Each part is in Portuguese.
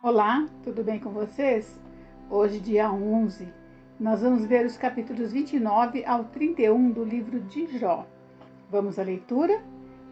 Olá, tudo bem com vocês? Hoje, dia 11, nós vamos ver os capítulos 29 ao 31 do livro de Jó. Vamos à leitura?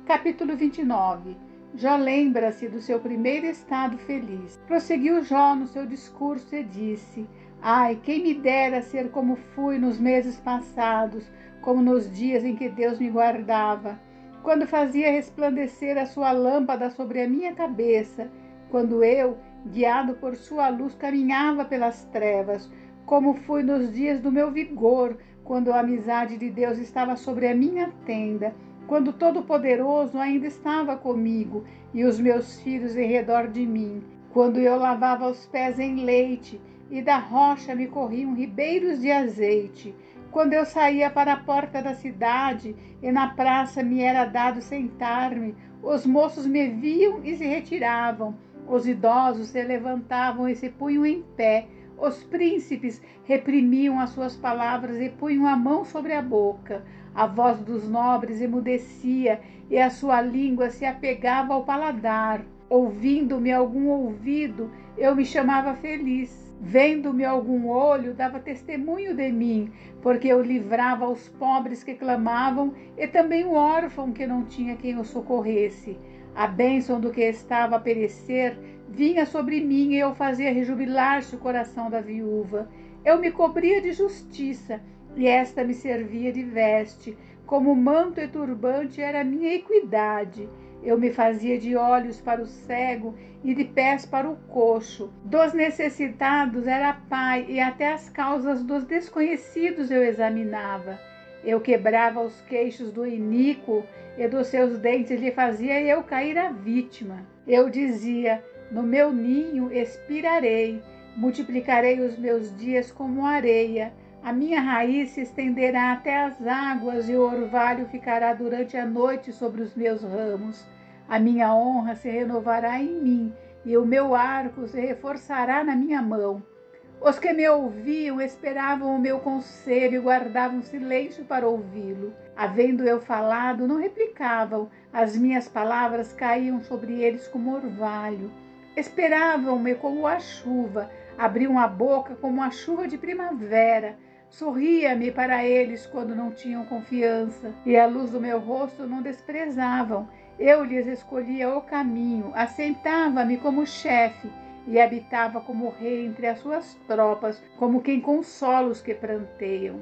Capítulo 29. Jó lembra-se do seu primeiro estado feliz. Prosseguiu Jó no seu discurso e disse: Ai, quem me dera ser como fui nos meses passados, como nos dias em que Deus me guardava, quando fazia resplandecer a sua lâmpada sobre a minha cabeça, quando eu, guiado por sua luz, caminhava pelas trevas, como fui nos dias do meu vigor, quando a amizade de Deus estava sobre a minha tenda, quando Todo-Poderoso ainda estava comigo e os meus filhos em redor de mim, quando eu lavava os pés em leite e da rocha me corriam ribeiros de azeite, quando eu saía para a porta da cidade e na praça me era dado sentar-me, os moços me viam e se retiravam, os idosos se levantavam e se punham em pé, os príncipes reprimiam as suas palavras e punham a mão sobre a boca. A voz dos nobres emudecia e a sua língua se apegava ao paladar. Ouvindo-me algum ouvido, eu me chamava feliz. Vendo-me algum olho, dava testemunho de mim, porque eu livrava os pobres que clamavam e também o órfão que não tinha quem o socorresse. A bênção do que estava a perecer vinha sobre mim e eu fazia rejubilar-se o coração da viúva. Eu me cobria de justiça e esta me servia de veste. Como manto e turbante era a minha equidade. Eu me fazia de olhos para o cego e de pés para o coxo. Dos necessitados era pai e até as causas dos desconhecidos eu examinava. Eu quebrava os queixos do iníquo e dos seus dentes lhe fazia eu cair a vítima. Eu dizia: no meu ninho expirarei, multiplicarei os meus dias como areia. A minha raiz se estenderá até as águas e o orvalho ficará durante a noite sobre os meus ramos. A minha honra se renovará em mim e o meu arco se reforçará na minha mão. Os que me ouviam esperavam o meu conselho e guardavam silêncio para ouvi-lo. Havendo eu falado, não replicavam, as minhas palavras caíam sobre eles como orvalho. Esperavam-me como a chuva, abriam a boca como a chuva de primavera. Sorria-me para eles quando não tinham confiança, e a luz do meu rosto não desprezavam. Eu lhes escolhia o caminho, assentava-me como chefe, e habitava como rei entre as suas tropas, como quem consola os que pranteiam.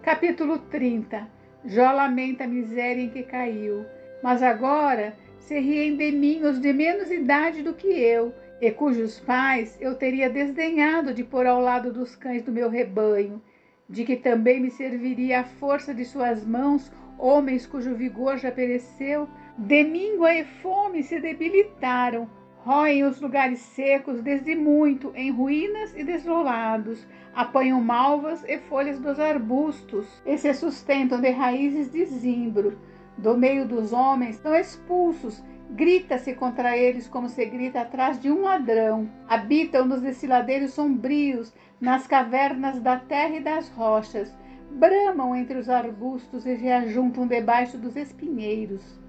Capítulo 30. Jó lamenta a miséria em que caiu. Mas agora se riem de mim os de menos idade do que eu, e cujos pais eu teria desdenhado de pôr ao lado dos cães do meu rebanho, de que também me serviria a força de suas mãos, homens cujo vigor já pereceu. De míngua e fome se debilitaram, roem os lugares secos desde muito, em ruínas e desolados, apanham malvas e folhas dos arbustos, e se sustentam de raízes de zimbro. Do meio dos homens são expulsos, grita-se contra eles como se grita atrás de um ladrão. Habitam nos desfiladeiros sombrios, nas cavernas da terra e das rochas, bramam entre os arbustos e se ajuntam debaixo dos espinheiros.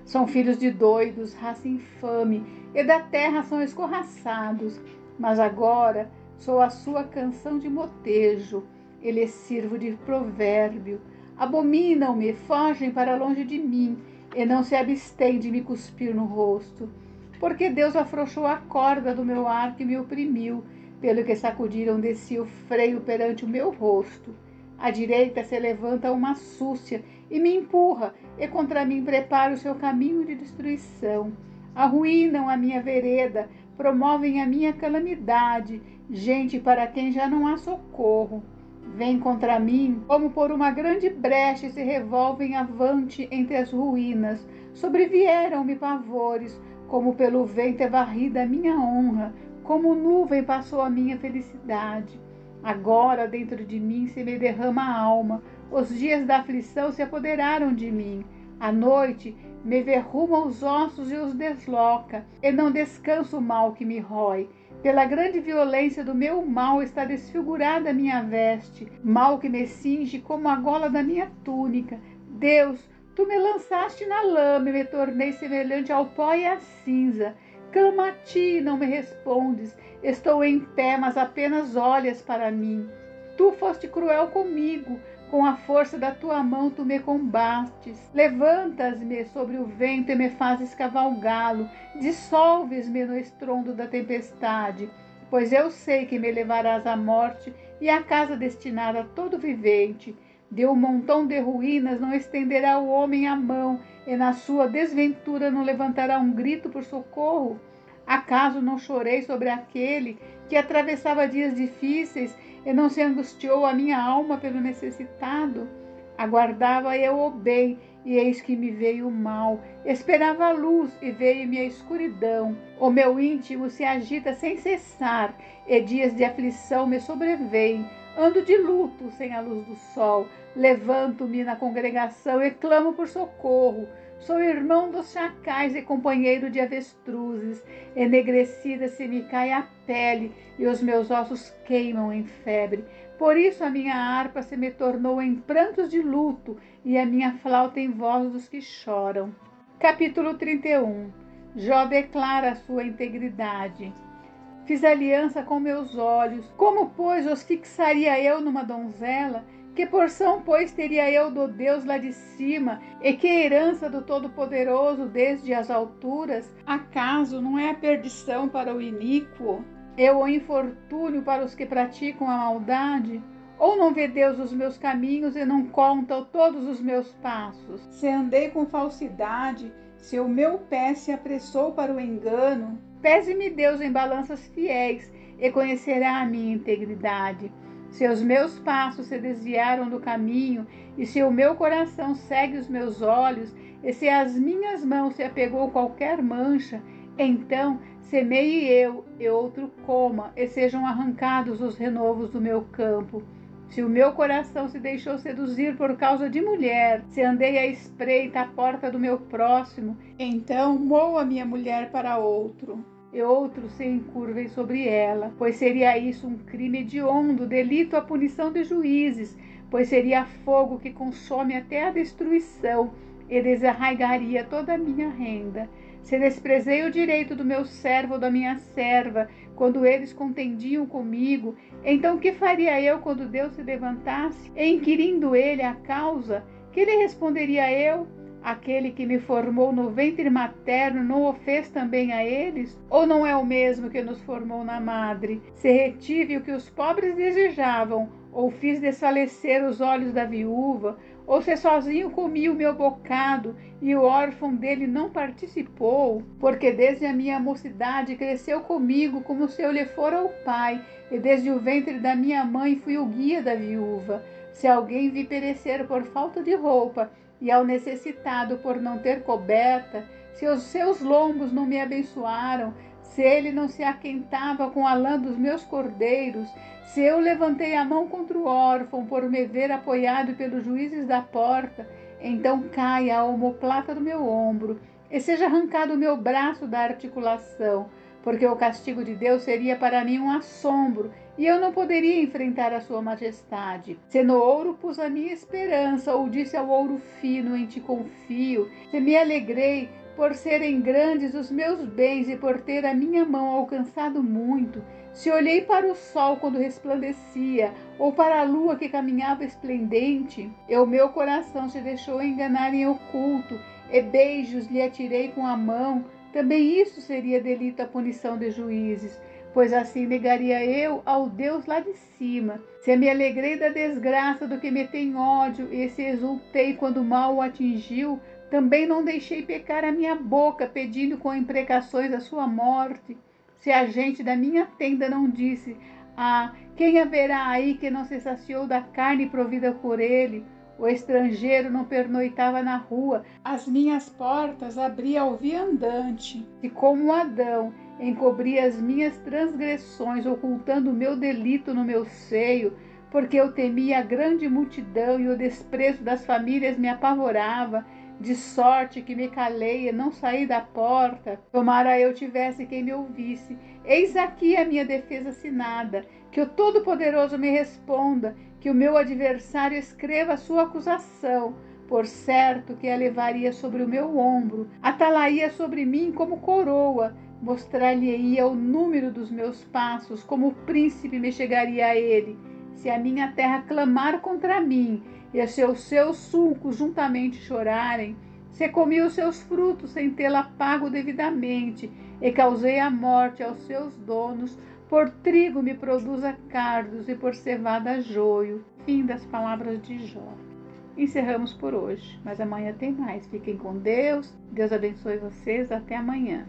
São filhos de doidos, raça infame, e da terra são escorraçados. Mas agora sou a sua canção de motejo, e lhes sirvo de provérbio. Abominam-me, fogem para longe de mim, e não se abstêm de me cuspir no rosto. Porque Deus afrouxou a corda do meu arco e me oprimiu, pelo que sacudiram de si o freio perante o meu rosto. À direita se levanta uma súcia e me empurra, e contra mim prepara o seu caminho de destruição. Arruinam a minha vereda, promovem a minha calamidade, gente para quem já não há socorro. Vêm contra mim como por uma grande brecha e se revolvem avante entre as ruínas. Sobrevieram-me pavores, como pelo vento é varrida a minha honra, como nuvem passou a minha felicidade. Agora dentro de mim se me derrama a alma, os dias da aflição se apoderaram de mim. À noite me verruma os ossos e os desloca, e não descansa o mal que me rói. Pela grande violência do meu mal está desfigurada a minha veste, mal que me cinge como a gola da minha túnica. Deus, tu me lançaste na lama e me tornei semelhante ao pó e à cinza. Clamo a ti e não me respondes. Estou em pé, mas apenas olhas para mim. Tu foste cruel comigo. Com a força da tua mão tu me combates. Levantas-me sobre o vento e me fazes cavalgá-lo. Dissolves-me no estrondo da tempestade. Pois eu sei que me levarás à morte e à casa destinada a todo vivente. De um montão de ruínas não estenderá o homem a mão, e na sua desventura não levantará um grito por socorro. Acaso não chorei sobre aquele que atravessava dias difíceis e não se angustiou a minha alma pelo necessitado? Aguardava eu o bem, e eis que me veio o mal. Esperava a luz, e veio-me a escuridão. O meu íntimo se agita sem cessar, e dias de aflição me sobrevêm. Ando de luto sem a luz do sol. Levanto-me na congregação e clamo por socorro. Sou irmão dos chacais e companheiro de avestruzes. Enegrecida se me cai a pele e os meus ossos queimam em febre. Por isso a minha harpa se me tornou em prantos de luto e a minha flauta em voz dos que choram. Capítulo 31. Jó declara a sua integridade. Fiz aliança com meus olhos. Como, pois, os fixaria eu numa donzela? Que porção, pois, teria eu do Deus lá de cima, e que herança do Todo-Poderoso desde as alturas? Acaso não é a perdição para o iníquo, e o infortúnio para os que praticam a maldade? Ou não vê Deus os meus caminhos e não conta todos os meus passos? Se andei com falsidade, se o meu pé se apressou para o engano, pese-me Deus em balanças fiéis e conhecerá a minha integridade. Se os meus passos se desviaram do caminho, e se o meu coração segue os meus olhos, e se as minhas mãos se apegou qualquer mancha, então semeie eu, e outro coma, e sejam arrancados os renovos do meu campo. Se o meu coração se deixou seduzir por causa de mulher, se andei à espreita à porta do meu próximo, então moa minha mulher para outro, e outros se encurvem sobre ela, pois seria isso um crime hediondo, delito à punição de juízes, pois seria fogo que consome até a destruição e desarraigaria toda a minha renda. Se desprezei o direito do meu servo ou da minha serva, quando eles contendiam comigo, então que faria eu quando Deus se levantasse, e inquirindo ele a causa, que lhe responderia eu? Aquele que me formou no ventre materno não o fez também a eles? Ou não é o mesmo que nos formou na madre? Se retive o que os pobres desejavam, ou fiz desfalecer os olhos da viúva, ou se sozinho comi o meu bocado e o órfão dele não participou, porque desde a minha mocidade cresceu comigo como se eu lhe fora o pai, e desde o ventre da minha mãe fui o guia da viúva. Se alguém vi perecer por falta de roupa, e ao necessitado por não ter coberta, se os seus lombos não me abençoaram, se ele não se aquentava com a lã dos meus cordeiros, se eu levantei a mão contra o órfão por me ver apoiado pelos juízes da porta, então caia a omoplata do meu ombro e seja arrancado o meu braço da articulação, porque o castigo de Deus seria para mim um assombro, e eu não poderia enfrentar a sua majestade. Se no ouro pus a minha esperança, ou disse ao ouro fino, em ti confio, se me alegrei por serem grandes os meus bens e por ter a minha mão alcançado muito, se olhei para o sol quando resplandecia, ou para a lua que caminhava esplendente, e o meu coração se deixou enganar em oculto, e beijos lhe atirei com a mão, também isso seria delito à punição de juízes, pois assim negaria eu ao Deus lá de cima. Se me alegrei da desgraça do que me tem ódio, e se exultei quando o mal o atingiu, também não deixei pecar a minha boca, pedindo com imprecações a sua morte. Se a gente da minha tenda não disse, quem haverá aí que não se saciou da carne provida por ele? O estrangeiro não pernoitava na rua, as minhas portas abria ao viandante. E como Adão, encobri as minhas transgressões, ocultando o meu delito no meu seio, porque eu temia a grande multidão e o desprezo das famílias me apavorava, de sorte que me calei e não saí da porta. Tomara eu tivesse quem me ouvisse. Eis aqui a minha defesa assinada, que o Todo-Poderoso me responda, que o meu adversário escreva a sua acusação. Por certo que a levaria sobre o meu ombro, atalaia sobre mim como coroa, Mostrar-lhe-ia o número dos meus passos, como o príncipe me chegaria a ele. Se a minha terra clamar contra mim, e os seus sulcos juntamente chorarem, se comi os seus frutos sem tê-la pago devidamente, e causei a morte aos seus donos, por trigo me produza cardos, e por cevada joio. Fim das palavras de Jó. Encerramos por hoje, mas amanhã tem mais. Fiquem com Deus. Deus abençoe vocês. Até amanhã.